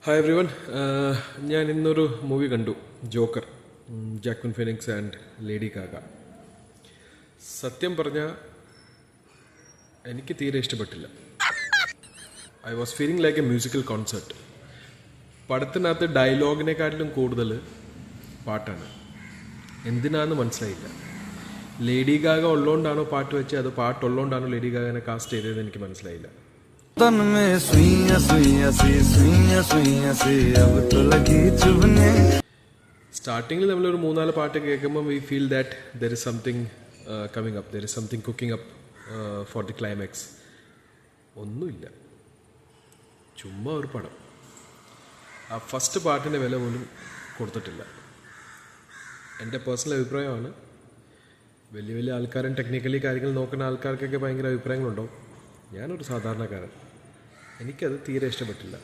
Hi every one. ഞാൻ ഇന്നൊരു movie കണ്ടു, Joker, Joaquin Phoenix and Lady Gaga. സത്യം പറഞ്ഞാൽ എനിക്ക് തീരെ ഇഷ്ടപ്പെട്ടില്ല. I was feeling like a musical concert. പടത്തിനകത്ത് ഡയലോഗിനെക്കാട്ടിലും കൂടുതൽ പാട്ടാണ്. എന്തിനാന്ന് മനസ്സിലായില്ല. ലേഡി ഗാഗ ഉള്ളതുകൊണ്ടാണോ പാട്ട് വെച്ച്, അത് പാട്ടുള്ളതുകൊണ്ടാണോ ലേഡി ഗാഗനെ കാസ്റ്റ് ചെയ്തതെന്ന് എനിക്ക് മനസ്സിലായില്ല. तन में सुइयां सुइयां सी सुइयां सुइयां सी अब तो लगी चुभने. സ്റ്റാർട്ടിങ്ങിൽ നമ്മളൊരു 3-4 പാട്ട് കേൾക്കുമ്പോൾ we feel that there is something coming up, there is something cooking up for the climax. ഒന്നുമില്ല, ചുമ്മാ ഒരു പടം. ആ ഫസ്റ്റ് പാട്ടിൻ്റെ വില പോലും കൊടുത്തിട്ടില്ല. എൻ്റെ പേഴ്സണൽ അഭിപ്രായമാണ്. വലിയ വലിയ ആൾക്കാരും ടെക്നിക്കലി കാര്യങ്ങൾ നോക്കുന്ന ആൾക്കാർക്കൊക്കെ ഭയങ്കര അഭിപ്രായങ്ങളുണ്ടാവും. ഞാനൊരു സാധാരണക്കാരൻ, എനിക്കത് തീരെ ഇഷ്ടപ്പെട്ടില്ല.